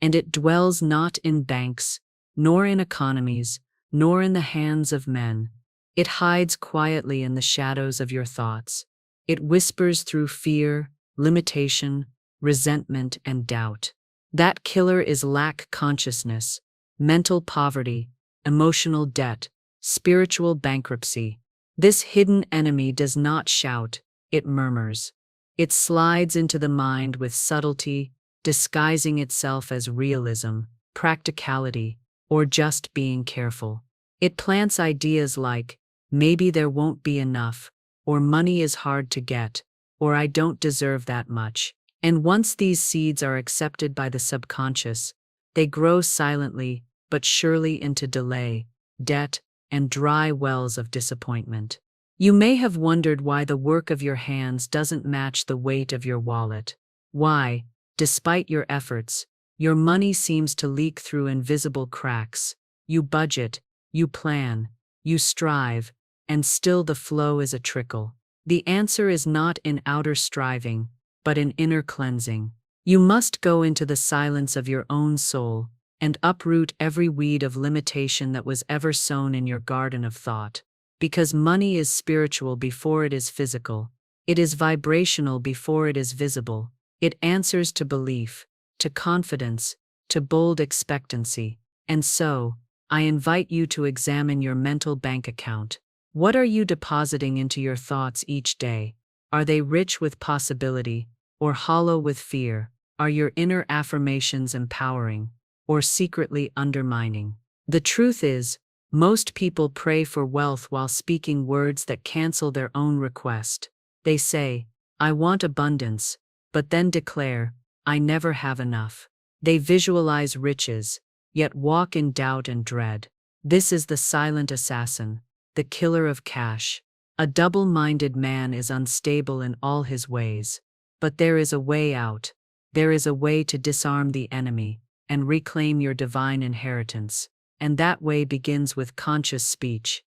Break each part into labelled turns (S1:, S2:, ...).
S1: and it dwells not in banks, nor in economies, nor in the hands of men. It hides quietly in the shadows of your thoughts. It whispers through fear, limitation, resentment, and doubt. That killer is lack consciousness, mental poverty, emotional debt, spiritual bankruptcy. This hidden enemy does not shout, it murmurs. It slides into the mind with subtlety, disguising itself as realism, practicality, or just being careful. It plants ideas like, maybe there won't be enough, or money is hard to get, or I don't deserve that much. And once these seeds are accepted by the subconscious, they grow silently but surely into delay, debt, and dry wells of disappointment. You may have wondered why the work of your hands doesn't match the weight of your wallet. Why, despite your efforts, your money seems to leak through invisible cracks. You budget, you plan, you strive, and still the flow is a trickle. The answer is not in outer striving, but in inner cleansing. You must go into the silence of your own soul and uproot every weed of limitation that was ever sown in your garden of thought. Because money is spiritual before it is physical. It is vibrational before it is visible. It answers to belief, to confidence, to bold expectancy. And so, I invite you to examine your mental bank account. What are you depositing into your thoughts each day? Are they rich with possibility, or hollow with fear? Are your inner affirmations empowering, or secretly undermining? The truth is, most people pray for wealth while speaking words that cancel their own request. They say, I want abundance, but then declare, I never have enough. They visualize riches, yet walk in doubt and dread. This is the silent assassin, the killer of cash. A double-minded man is unstable in all his ways. But there is a way out. There is a way to disarm the enemy and reclaim your divine inheritance. And that way begins with conscious speech.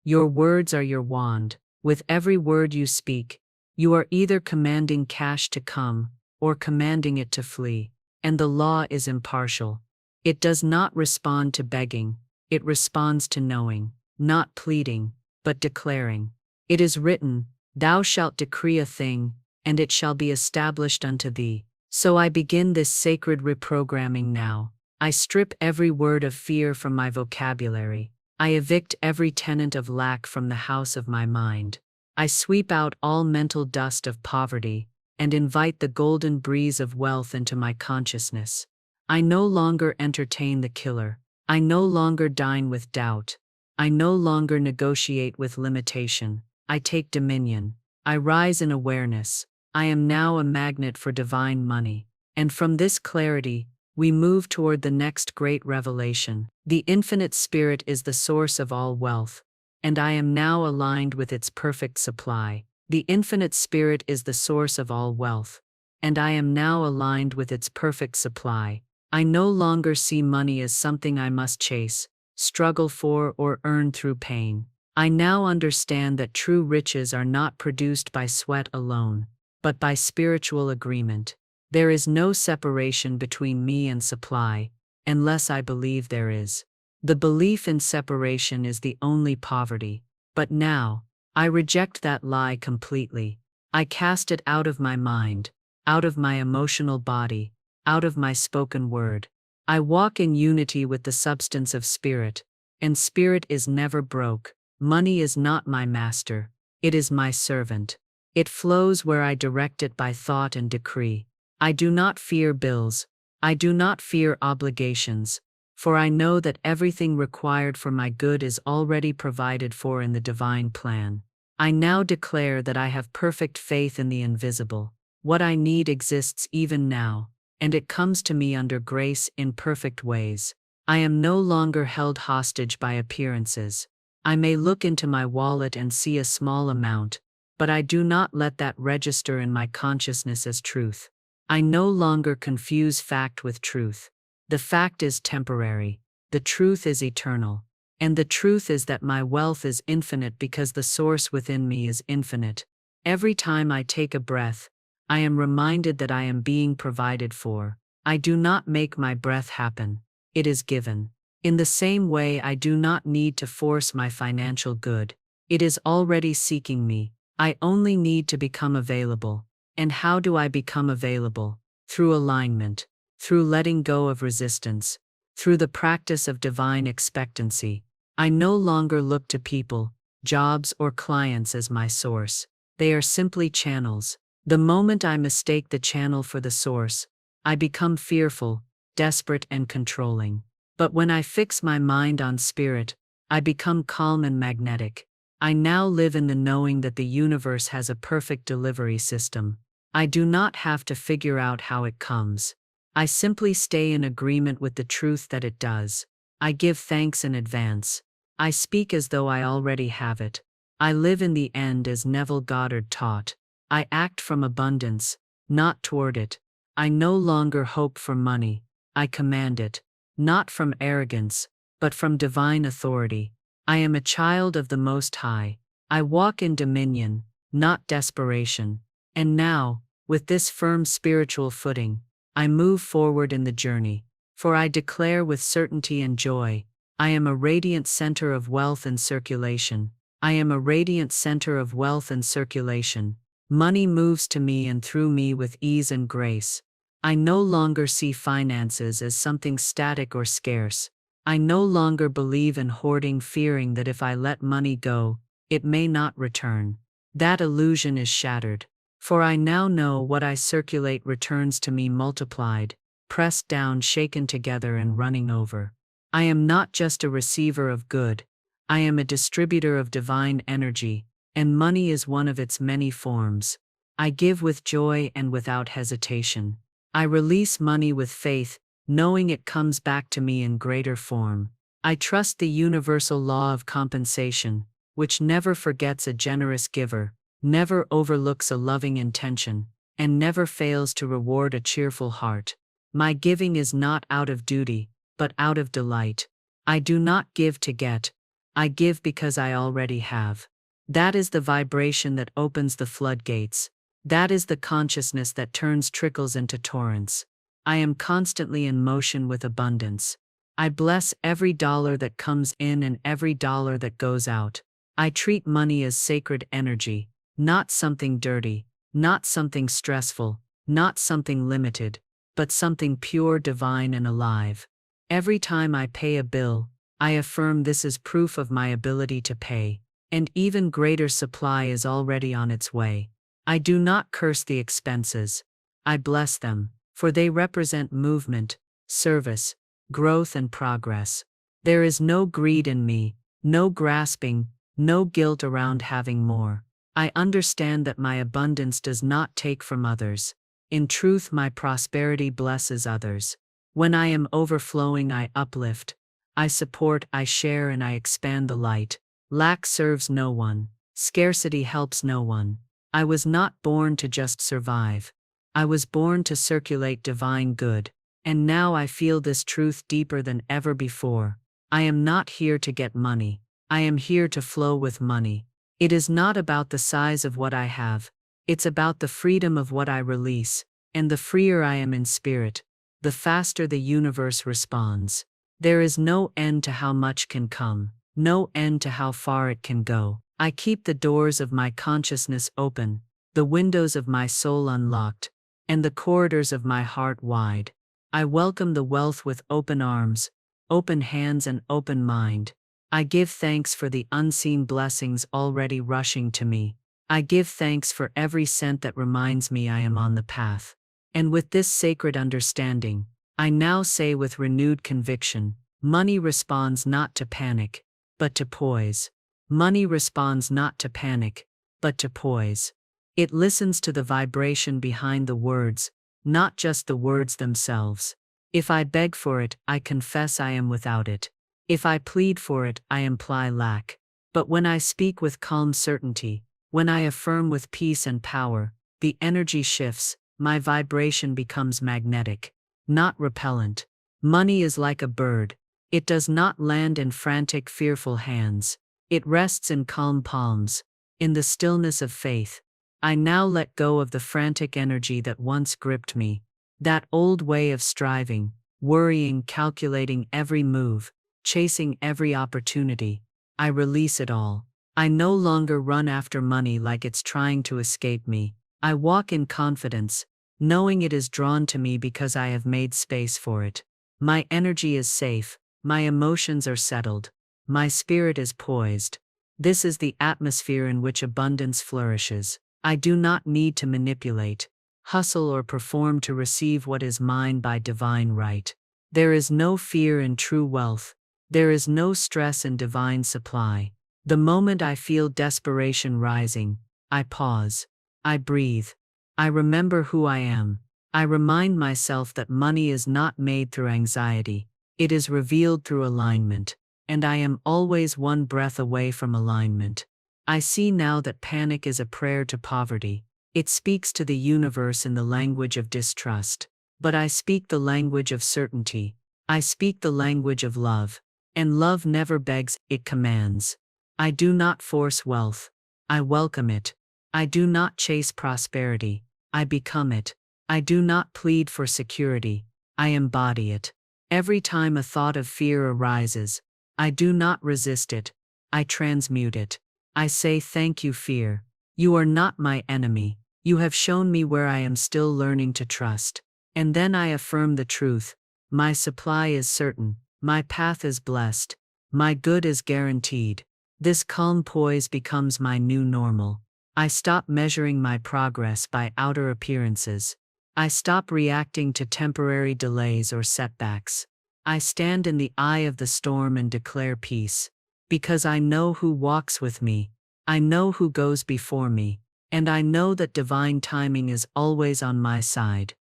S1: Your words are your wand. With every word you speak, you are either commanding cash to come or commanding it to flee. And the law is impartial. It does not respond to begging, it responds to knowing, not pleading, but declaring. It is written, Thou shalt decree a thing, and it shall be established unto thee. So I begin this sacred reprogramming now. I strip every word of fear from my vocabulary. I evict every tenant of lack from the house of my mind. I sweep out all mental dust of poverty and invite the golden breeze of wealth into my consciousness. I no longer entertain the killer. I no longer dine with doubt. I no longer negotiate with limitation. I take dominion. I rise in awareness. I am now a magnet for divine money. And from this clarity, we move toward the next great revelation. The infinite spirit is the source of all wealth, and I am now aligned with its perfect supply. The infinite spirit is the source of all wealth, and I am now aligned with its perfect supply. I no longer see money as something I must chase, struggle for, or earn through pain. I now understand that true riches are not produced by sweat alone, but by spiritual agreement. There is no separation between me and supply, unless I believe there is. The belief in separation is the only poverty. But now, I reject that lie completely. I cast it out of my mind, out of my emotional body, out of my spoken word. I walk in unity with the substance of spirit, and spirit is never broke. Money is not my master, it is my servant. It flows where I direct it by thought and decree. I do not fear bills, I do not fear obligations, for I know that everything required for my good is already provided for in the divine plan. I now declare that I have perfect faith in the invisible. What I need exists even now, and it comes to me under grace in perfect ways. I am no longer held hostage by appearances. I may look into my wallet and see a small amount, but I do not let that register in my consciousness as truth. I no longer confuse fact with truth. The fact is temporary, the truth is eternal. And the truth is that my wealth is infinite because the source within me is infinite. Every time I take a breath, I am reminded that I am being provided for. I do not make my breath happen. It is given. In the same way, I do not need to force my financial good. It is already seeking me. I only need to become available. And how do I become available? Through alignment, through letting go of resistance, through the practice of divine expectancy. I no longer look to people, jobs, or clients as my source. They are simply channels. The moment I mistake the channel for the source, I become fearful, desperate, and controlling. But when I fix my mind on spirit, I become calm and magnetic. I now live in the knowing that the universe has a perfect delivery system. I do not have to figure out how it comes. I simply stay in agreement with the truth that it does. I give thanks in advance. I speak as though I already have it. I live in the end as Neville Goddard taught. I act from abundance, not toward it. I no longer hope for money. I command it. Not from arrogance, but from divine authority. I am a child of the Most High. I walk in dominion, not desperation. And now, with this firm spiritual footing, I move forward in the journey. For I declare with certainty and joy, I am a radiant center of wealth and circulation. I am a radiant center of wealth and circulation. Money moves to me and through me with ease and grace. I no longer see finances as something static or scarce. I no longer believe in hoarding, fearing that if I let money go, it may not return. That illusion is shattered. For I now know what I circulate returns to me multiplied, pressed down, shaken together, and running over. I am not just a receiver of good. I am a distributor of divine energy, and money is one of its many forms. I give with joy and without hesitation. I release money with faith, knowing it comes back to me in greater form. I trust the universal law of compensation, which never forgets a generous giver, never overlooks a loving intention, and never fails to reward a cheerful heart. My giving is not out of duty, but out of delight. I do not give to get. I give because I already have. That is the vibration that opens the floodgates. That is the consciousness that turns trickles into torrents. I am constantly in motion with abundance. I bless every dollar that comes in and every dollar that goes out. I treat money as sacred energy, not something dirty, not something stressful, not something limited, but something pure, divine, and alive. Every time I pay a bill, I affirm this is proof of my ability to pay, and even greater supply is already on its way. I do not curse the expenses. I bless them, for they represent movement, service, growth, and progress. There is no greed in me, no grasping, no guilt around having more. I understand that my abundance does not take from others. In truth, my prosperity blesses others. When I am overflowing, I uplift. I support, I share, and I expand the light. Lack serves no one. Scarcity helps no one. I was not born to just survive. I was born to circulate divine good. And now I feel this truth deeper than ever before. I am not here to get money. I am here to flow with money. It is not about the size of what I have. It's about the freedom of what I release. And the freer I am in spirit, the faster the universe responds. There is no end to how much can come, no end to how far it can go. I keep the doors of my consciousness open, the windows of my soul unlocked, and the corridors of my heart wide. I welcome the wealth with open arms, open hands, and open mind. I give thanks for the unseen blessings already rushing to me. I give thanks for every cent that reminds me I am on the path. And with this sacred understanding, I now say with renewed conviction, money responds not to panic, but to poise. Money responds not to panic, but to poise. It listens to the vibration behind the words, not just the words themselves. If I beg for it, I confess I am without it. If I plead for it, I imply lack. But when I speak with calm certainty, when I affirm with peace and power, the energy shifts, my vibration becomes magnetic, not repellent. Money is like a bird. It does not land in frantic, fearful hands. It rests in calm palms, in the stillness of faith. I now let go of the frantic energy that once gripped me. That old way of striving, worrying, calculating every move, chasing every opportunity, I release it all. I no longer run after money like it's trying to escape me. I walk in confidence, knowing it is drawn to me because I have made space for it. My energy is safe, my emotions are settled, my spirit is poised. This is the atmosphere in which abundance flourishes. I do not need to manipulate, hustle, or perform to receive what is mine by divine right. There is no fear in true wealth. There is no stress in divine supply. The moment I feel desperation rising, I pause. I breathe. I remember who I am. I remind myself that money is not made through anxiety. It is revealed through alignment. And I am always one breath away from alignment. I see now that panic is a prayer to poverty. It speaks to the universe in the language of distrust. But I speak the language of certainty. I speak the language of love. And love never begs, it commands. I do not force wealth. I welcome it. I do not chase prosperity. I become it. I do not plead for security. I embody it. Every time a thought of fear arises, I do not resist it. I transmute it. I say, thank you, fear. You are not my enemy. You have shown me where I am still learning to trust. And then I affirm the truth. My supply is certain. My path is blessed. My good is guaranteed. This calm poise becomes my new normal. I stop measuring my progress by outer appearances. I stop reacting to temporary delays or setbacks. I stand in the eye of the storm and declare peace. Because I know who walks with me. I know who goes before me. And I know that divine timing is always on my side.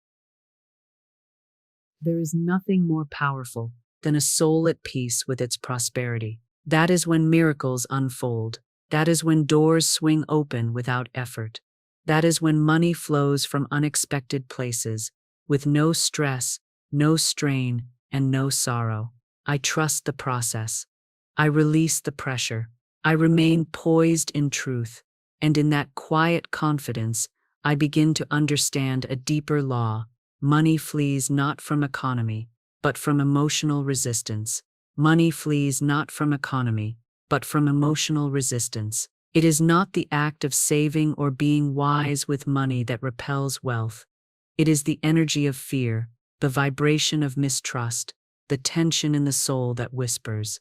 S1: There is nothing more powerful than a soul at peace with its prosperity. That is when miracles unfold. That is when doors swing open without effort. That is when money flows from unexpected places, with no stress, no strain, and no sorrow. I trust the process. I release the pressure. I remain poised in truth. And in that quiet confidence, I begin to understand a deeper law. Money flees not from economy, but from emotional resistance. Money flees not from economy, but from emotional resistance. It is not the act of saving or being wise with money that repels wealth. It is the energy of fear, the vibration of mistrust, the tension in the soul that whispers,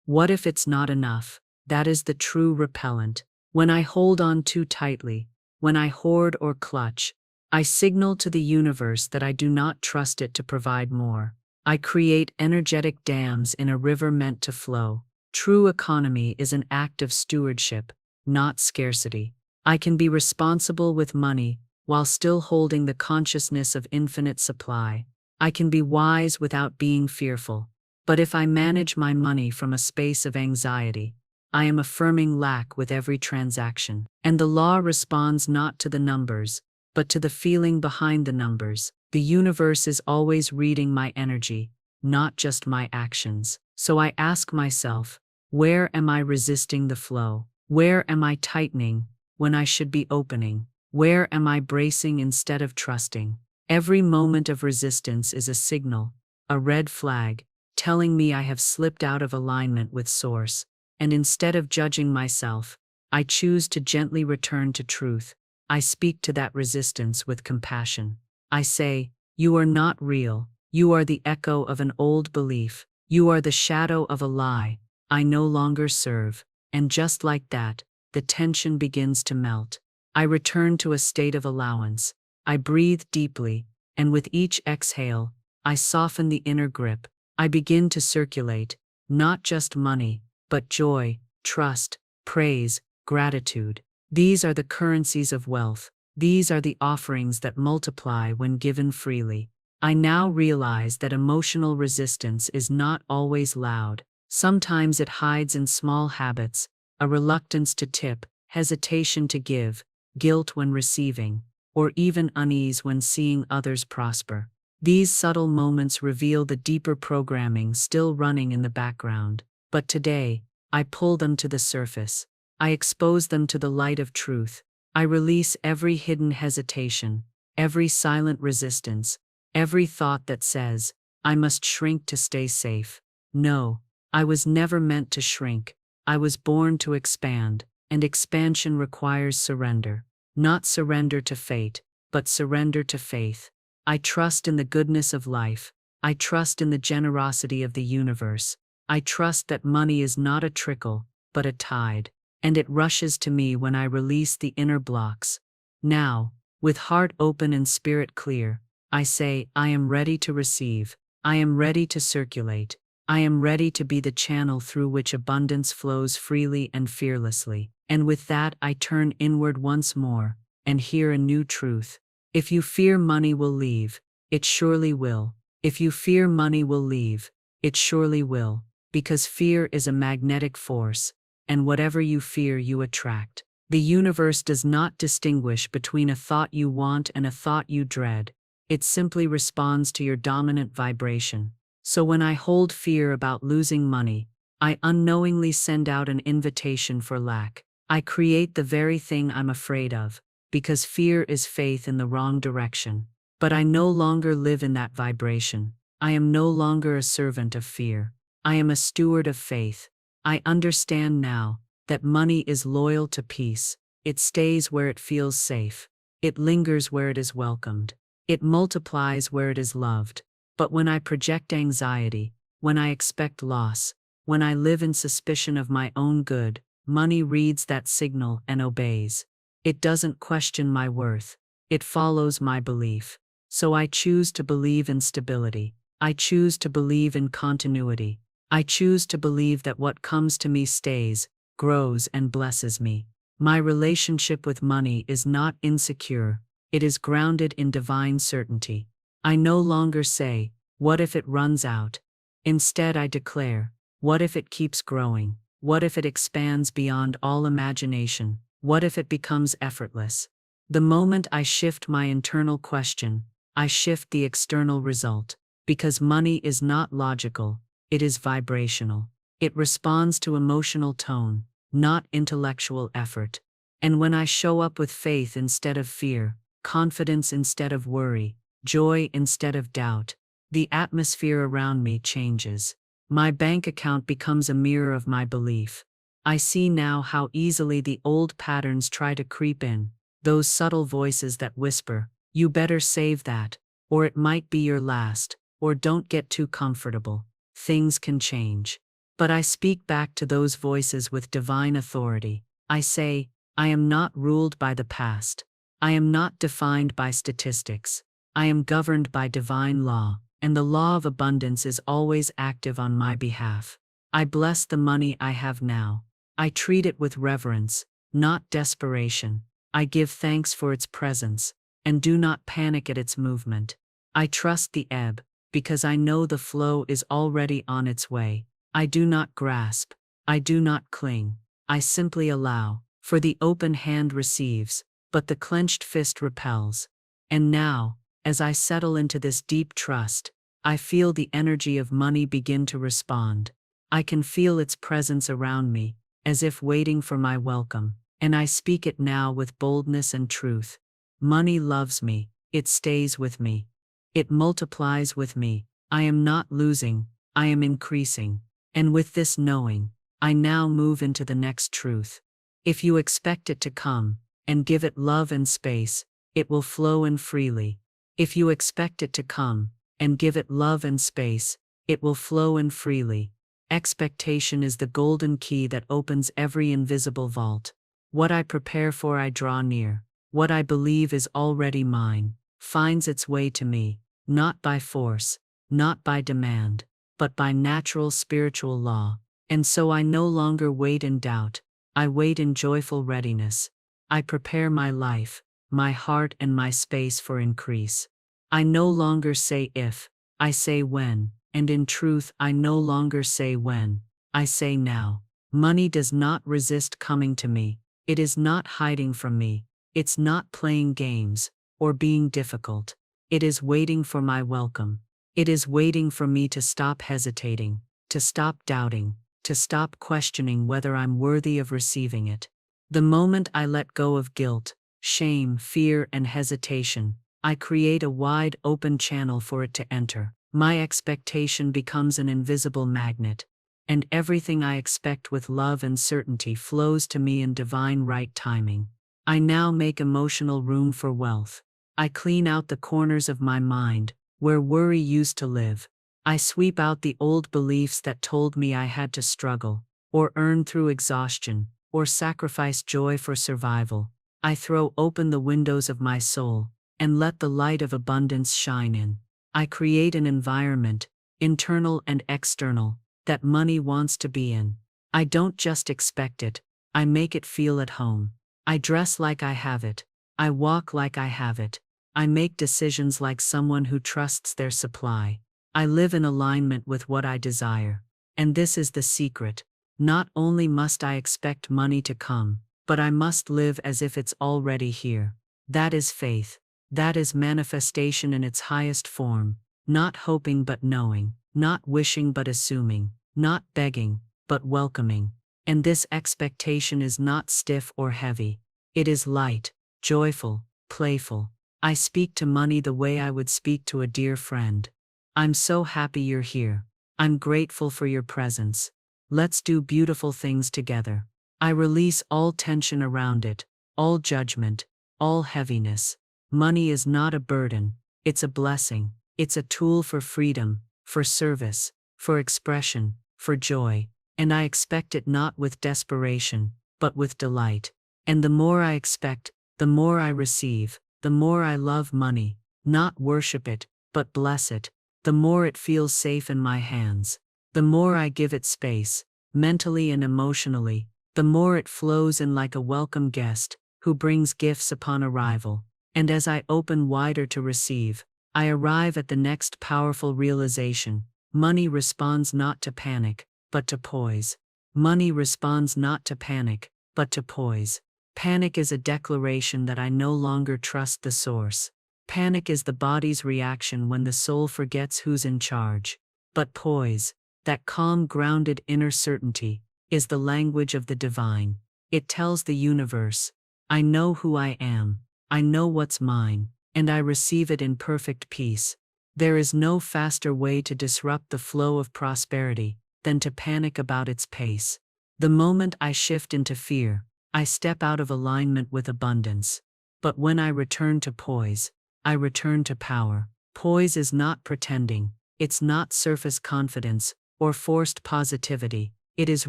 S1: "What if it's not enough?" That is the true repellent. When I hold on too tightly, when I hoard or clutch, I signal to the universe that I do not trust it to provide more. I create energetic dams in a river meant to flow. True economy is an act of stewardship, not scarcity. I can be responsible with money while still holding the consciousness of infinite supply. I can be wise without being fearful. But if I manage my money from a space of anxiety, I am affirming lack with every transaction. And the law responds not to the numbers, but to the feeling behind the numbers. The universe is always reading my energy, not just my actions. So I ask myself, where am I resisting the flow? Where am I tightening when I should be opening? Where am I bracing instead of trusting? Every moment of resistance is a signal, a red flag, telling me I have slipped out of alignment with Source. And instead of judging myself, I choose to gently return to truth. I speak to that resistance with compassion. I say, "You are not real. You are the echo of an old belief. You are the shadow of a lie I no longer serve." And just like that, the tension begins to melt. I return to a state of allowance. I breathe deeply, and with each exhale, I soften the inner grip. I begin to circulate, not just money, but joy, trust, praise, gratitude. These are the currencies of wealth. These are the offerings that multiply when given freely. I now realize that emotional resistance is not always loud. Sometimes it hides in small habits, a reluctance to tip, hesitation to give, guilt when receiving, or even unease when seeing others prosper. These subtle moments reveal the deeper programming still running in the background. But today, I pull them to the surface. I expose them to the light of truth. I release every hidden hesitation, every silent resistance, Every thought that says, I must shrink to stay safe. No, I was never meant to shrink. I was born to expand, and expansion requires surrender. Not surrender to fate, but surrender to faith. I trust in the goodness of life. I trust in the generosity of the universe. I trust that money is not a trickle, but a tide, and it rushes to me when I release the inner blocks. Now, with heart open and spirit clear, I say, I am ready to receive. I am ready to circulate. I am ready to be the channel through which abundance flows freely and fearlessly. And with that, I turn inward once more and hear a new truth. If you fear money will leave, it surely will. If you fear money will leave, it surely will, because fear is a magnetic force, and whatever you fear you attract. The universe does not distinguish between a thought you want and a thought you dread. It simply responds to your dominant vibration. So when I hold fear about losing money, I unknowingly send out an invitation for lack. I create the very thing I'm afraid of, because fear is faith in the wrong direction. But I no longer live in that vibration. I am no longer a servant of fear. I am a steward of faith. I understand now that money is loyal to peace. It stays where it feels safe. It lingers where it is welcomed. It multiplies where it is loved. But when I project anxiety, when I expect loss, when I live in suspicion of my own good, money reads that signal and obeys. It doesn't question my worth. It follows my belief. So I choose to believe in stability. I choose to believe in continuity. I choose to believe that what comes to me stays, grows, and blesses me. My relationship with money is not insecure. It is grounded in divine certainty. I no longer say, what if it runs out? Instead, I declare, what if it keeps growing? What if it expands beyond all imagination? What if it becomes effortless? The moment I shift my internal question, I shift the external result. Because money is not logical, it is vibrational. It responds to emotional tone, not intellectual effort. And when I show up with faith instead of fear, confidence instead of worry, joy instead of doubt, the atmosphere around me changes. My bank account becomes a mirror of my belief. I see now how easily the old patterns try to creep in, those subtle voices that whisper, you better save that, or it might be your last, or don't get too comfortable. Things can change. But I speak back to those voices with divine authority. I say, I am not ruled by the past. I am not defined by statistics. I am governed by divine law, and the law of abundance is always active on my behalf. I bless the money I have now. I treat it with reverence, not desperation. I give thanks for its presence, and do not panic at its movement. I trust the ebb, because I know the flow is already on its way. I do not grasp. I do not cling. I simply allow, for the open hand receives, but the clenched fist repels. And now, as I settle into this deep trust, I feel the energy of money begin to respond. I can feel its presence around me, as if waiting for my welcome, and I speak it now with boldness and truth. Money loves me, it stays with me. It multiplies with me. I am not losing, I am increasing. And with this knowing, I now move into the next truth. If you expect it to come, and give it love and space, it will flow in freely. If you expect it to come, and give it love and space, it will flow in freely. Expectation is the golden key that opens every invisible vault. What I prepare for I draw near. What I believe is already mine, finds its way to me, not by force, not by demand, but by natural spiritual law. And so I no longer wait in doubt, I wait in joyful readiness. I prepare my life, my heart and my space for increase. I no longer say if, I say when, and in truth I no longer say when, I say now. Money does not resist coming to me, it is not hiding from me, it's not playing games, or being difficult. It is waiting for my welcome. It is waiting for me to stop hesitating, to stop doubting, to stop questioning whether I'm worthy of receiving it. The moment I let go of guilt, shame, fear, and hesitation, I create a wide open channel for it to enter. My expectation becomes an invisible magnet, and everything I expect with love and certainty flows to me in divine right timing. I now make emotional room for wealth. I clean out the corners of my mind where worry used to live. I sweep out the old beliefs that told me I had to struggle, or earn through exhaustion, or sacrifice joy for survival. I throw open the windows of my soul and let the light of abundance shine in. I create an environment, internal and external, that money wants to be in. I don't just expect it, I make it feel at home. I dress like I have it. I walk like I have it. I make decisions like someone who trusts their supply. I live in alignment with what I desire. And this is the secret. Not only must I expect money to come, but I must live as if it's already here. That is faith. That is manifestation in its highest form. Not hoping but knowing. Not wishing but assuming. Not begging, but welcoming. And this expectation is not stiff or heavy. It is light, joyful, playful. I speak to money the way I would speak to a dear friend. I'm so happy you're here. I'm grateful for your presence. Let's do beautiful things together. I release all tension around it, all judgment, all heaviness. Money is not a burden, it's a blessing. It's a tool for freedom, for service, for expression, for joy. And I expect it not with desperation, but with delight. And the more I expect, the more I receive, the more I love money, not worship it, but bless it, the more it feels safe in my hands. The more I give it space, mentally and emotionally, the more it flows in like a welcome guest, who brings gifts upon arrival. And as I open wider to receive, I arrive at the next powerful realization. Money responds not to panic, but to poise. Money responds not to panic, but to poise. Panic is a declaration that I no longer trust the source. Panic is the body's reaction when the soul forgets who's in charge. But poise, that calm, grounded inner certainty, is the language of the divine. It tells the universe, I know who I am, I know what's mine, and I receive it in perfect peace. There is no faster way to disrupt the flow of prosperity than to panic about its pace. The moment I shift into fear, I step out of alignment with abundance. But when I return to poise, I return to power. Poise is not pretending, it's not surface confidence or forced positivity. It is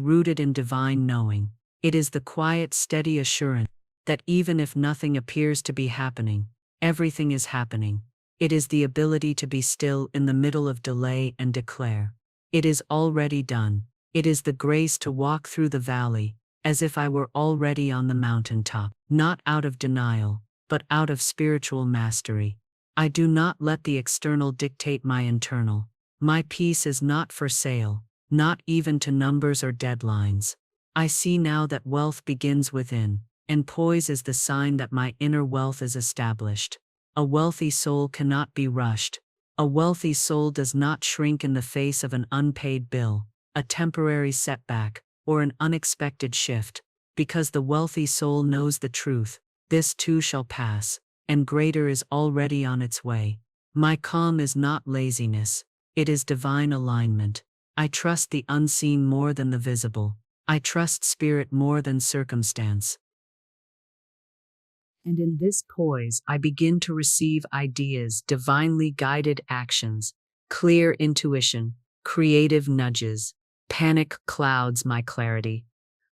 S1: rooted in divine knowing. It is the quiet, steady assurance that even if nothing appears to be happening, everything is happening. It is the ability to be still in the middle of delay and declare, it is already done. It is the grace to walk through the valley as if I were already on the mountaintop, not out of denial, but out of spiritual mastery. I do not let the external dictate my internal. My peace is not for sale, not even to numbers or deadlines. I see now that wealth begins within, and poise is the sign that my inner wealth is established. A wealthy soul cannot be rushed. A wealthy soul does not shrink in the face of an unpaid bill, a temporary setback, or an unexpected shift, because the wealthy soul knows the truth. This too shall pass, and greater is already on its way. My calm is not laziness, it is divine alignment. I trust the unseen more than the visible. I trust spirit more than circumstance. And in this poise, I begin to receive ideas, divinely guided actions, clear intuition, creative nudges. Panic clouds my clarity,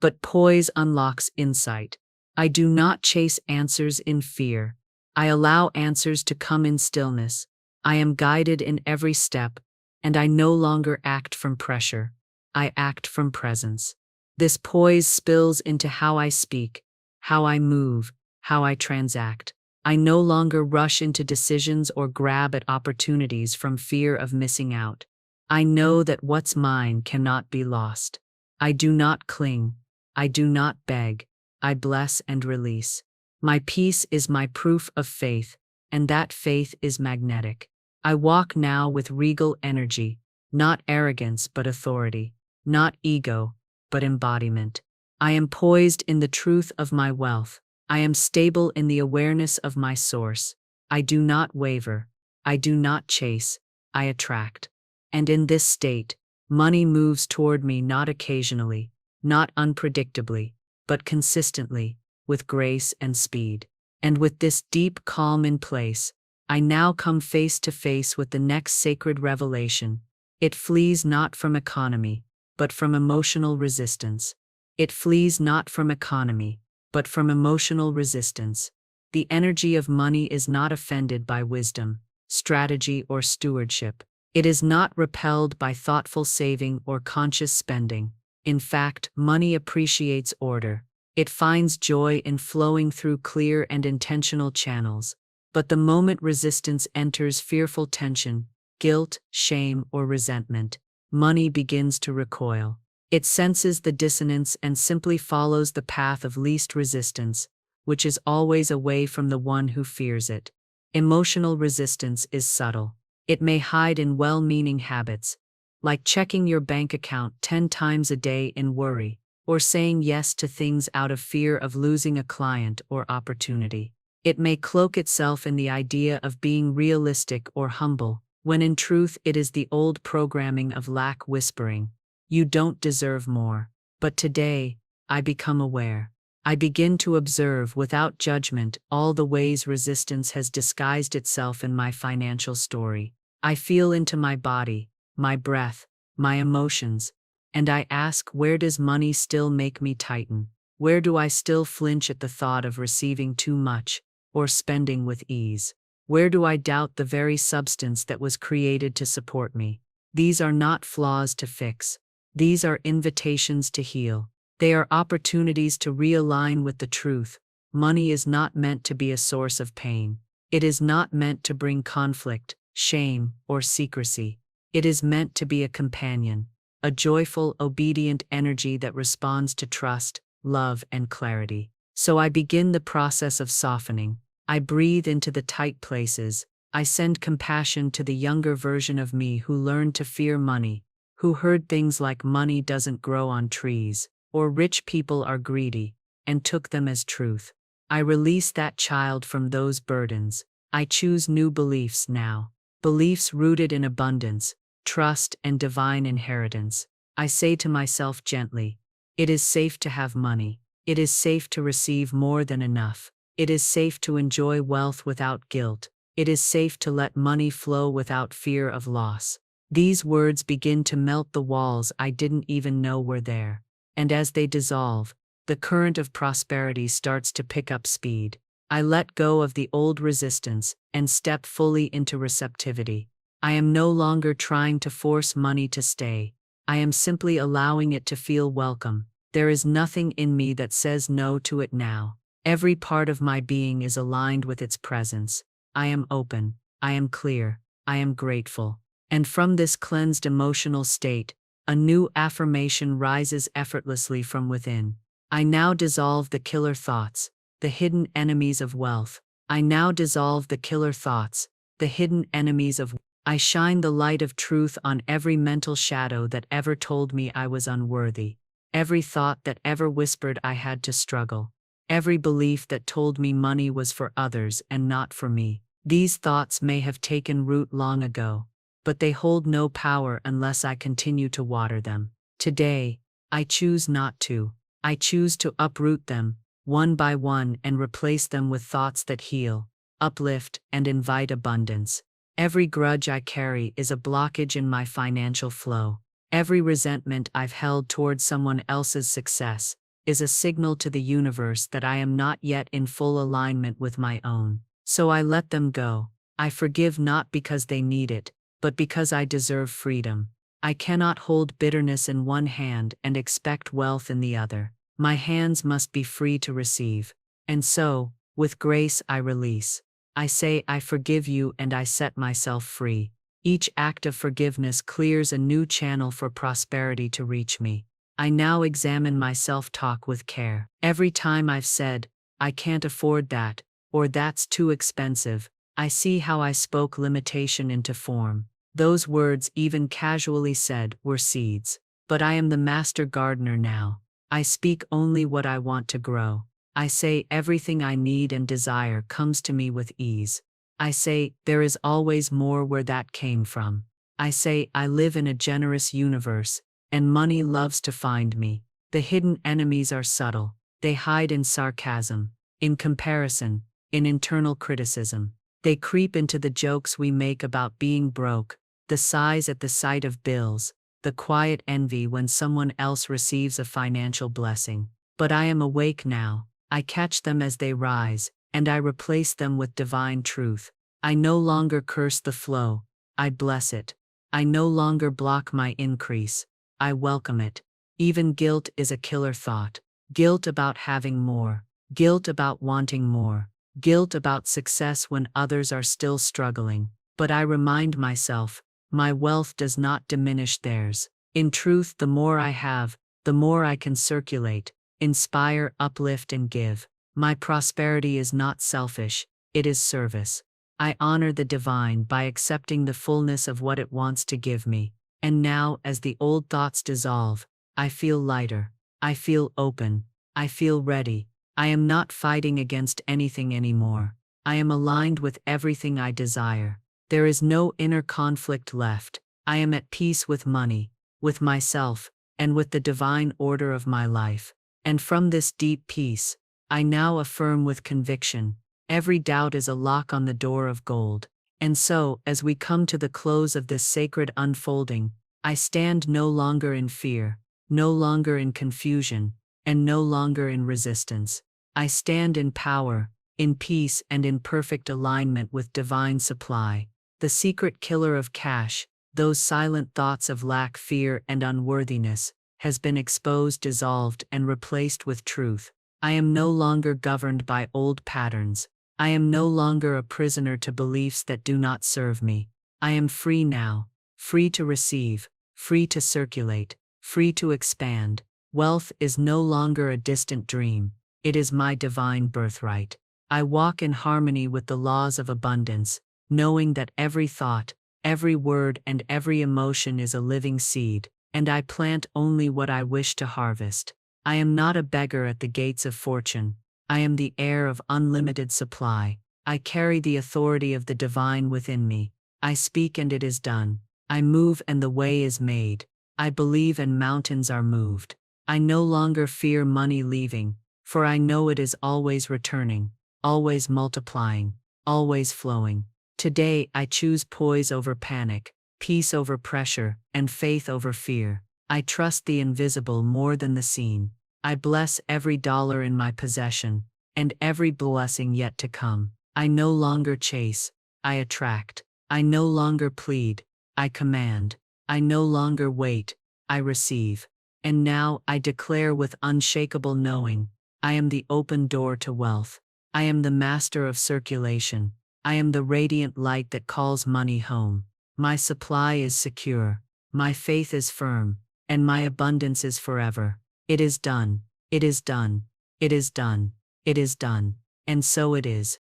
S1: but poise unlocks insight. I do not chase answers in fear. I allow answers to come in stillness. I am guided in every step, and I no longer act from pressure. I act from presence. This poise spills into how I speak, how I move, how I transact. I no longer rush into decisions or grab at opportunities from fear of missing out. I know that what's mine cannot be lost. I do not cling. I do not beg. I bless and release. My peace is my proof of faith, and that faith is magnetic. I walk now with regal energy, not arrogance but authority, not ego but embodiment. I am poised in the truth of my wealth. I am stable in the awareness of my source. I do not waver. I do not chase. I attract. And in this state, money moves toward me not occasionally, not unpredictably, but consistently, with grace and speed. And with this deep calm in place, I now come face to face with the next sacred revelation. It flees not from economy, but from emotional resistance. It flees not from economy, but from emotional resistance. The energy of money is not offended by wisdom, strategy, or stewardship. It is not repelled by thoughtful saving or conscious spending. In fact, money appreciates order. It finds joy in flowing through clear and intentional channels. But the moment resistance enters fearful tension, guilt, shame, or resentment, money begins to recoil. It senses the dissonance and simply follows the path of least resistance, which is always away from the one who fears it. Emotional resistance is subtle. It may hide in well-meaning habits, like checking your bank account 10 times a day in worry, or saying yes to things out of fear of losing a client or opportunity. It may cloak itself in the idea of being realistic or humble, when in truth it is the old programming of lack whispering, "You don't deserve more." But today, I become aware. I begin to observe without judgment all the ways resistance has disguised itself in my financial story. I feel into my body, my breath, my emotions, and I ask, where does money still make me tighten? Where do I still flinch at the thought of receiving too much, or spending with ease? Where do I doubt the very substance that was created to support me? These are not flaws to fix. These are invitations to heal. They are opportunities to realign with the truth. Money is not meant to be a source of pain. It is not meant to bring conflict, shame, or secrecy. It is meant to be a companion, a joyful, obedient energy that responds to trust, love, and clarity. So I begin the process of softening. I breathe into the tight places. I send compassion to the younger version of me who learned to fear money, who heard things like money doesn't grow on trees, or rich people are greedy, and took them as truth. I release that child from those burdens. I choose new beliefs now. Beliefs rooted in abundance, trust, and divine inheritance. I say to myself gently, it is safe to have money. It is safe to receive more than enough. It is safe to enjoy wealth without guilt. It is safe to let money flow without fear of loss. These words begin to melt the walls I didn't even know were there. And as they dissolve, the current of prosperity starts to pick up speed. I let go of the old resistance and step fully into receptivity. I am no longer trying to force money to stay. I am simply allowing it to feel welcome. There is nothing in me that says no to it now. Every part of my being is aligned with its presence. I am open. I am clear. I am grateful. And from this cleansed emotional state, a new affirmation rises effortlessly from within. I now dissolve the killer thoughts, the hidden enemies of wealth. I now dissolve the killer thoughts, the hidden enemies of. I shine the light of truth on every mental shadow that ever told me I was unworthy, every thought that ever whispered I had to struggle, every belief that told me money was for others and not for me. These thoughts may have taken root long ago, but they hold no power unless I continue to water them. Today, I choose not to. I choose to uproot them, one by one, and replace them with thoughts that heal, uplift, and invite abundance. Every grudge I carry is a blockage in my financial flow. Every resentment I've held toward someone else's success is a signal to the universe that I am not yet in full alignment with my own. So I let them go. I forgive not because they need it, but because I deserve freedom. I cannot hold bitterness in one hand and expect wealth in the other. My hands must be free to receive. And so, with grace I release. I say I forgive you and I set myself free. Each act of forgiveness clears a new channel for prosperity to reach me. I now examine my self-talk with care. Every time I've said, I can't afford that, or that's too expensive, I see how I spoke limitation into form. Those words, even casually said, were seeds. But I am the master gardener now. I speak only what I want to grow. I say everything I need and desire comes to me with ease. I say, there is always more where that came from. I say, I live in a generous universe, and money loves to find me. The hidden enemies are subtle. They hide in sarcasm, in comparison, in internal criticism. They creep into the jokes we make about being broke, the sighs at the sight of bills, the quiet envy when someone else receives a financial blessing. But I am awake now. I catch them as they rise, and I replace them with divine truth. I no longer curse the flow, I bless it. I no longer block my increase, I welcome it. Even guilt is a killer thought. Guilt about having more, guilt about wanting more, guilt about success when others are still struggling. But I remind myself, my wealth does not diminish theirs. In truth, the more I have, the more I can circulate, inspire, uplift, and give. My prosperity is not selfish, it is service. I honor the divine by accepting the fullness of what it wants to give me. And now, as the old thoughts dissolve, I feel lighter. I feel open. I feel ready. I am not fighting against anything anymore. I am aligned with everything I desire. There is no inner conflict left. I am at peace with money, with myself, and with the divine order of my life. And from this deep peace, I now affirm with conviction, every doubt is a lock on the door of gold. And so, as we come to the close of this sacred unfolding, I stand no longer in fear, no longer in confusion, and no longer in resistance. I stand in power, in peace, and in perfect alignment with divine supply. The secret killer of cash, those silent thoughts of lack, fear, and unworthiness, has been exposed, dissolved, and replaced with truth. I am no longer governed by old patterns. I am no longer a prisoner to beliefs that do not serve me. I am free now, free to receive, free to circulate, free to expand. Wealth is no longer a distant dream. It is my divine birthright. I walk in harmony with the laws of abundance, knowing that every thought, every word, and every emotion is a living seed, and I plant only what I wish to harvest. I am not a beggar at the gates of fortune. I am the heir of unlimited supply. I carry the authority of the divine within me. I speak and it is done. I move and the way is made. I believe and mountains are moved. I no longer fear money leaving, for I know it is always returning, always multiplying, always flowing. Today I choose poise over panic, peace over pressure, and faith over fear. I trust the invisible more than the seen. I bless every dollar in my possession, and every blessing yet to come. I no longer chase, I attract. I no longer plead, I command. I no longer wait, I receive. And now I declare with unshakable knowing, I am the open door to wealth. I am the master of circulation. I am the radiant light that calls money home. My supply is secure, my faith is firm, and my abundance is forever. It is done, it is done, it is done, it is done, and so it is.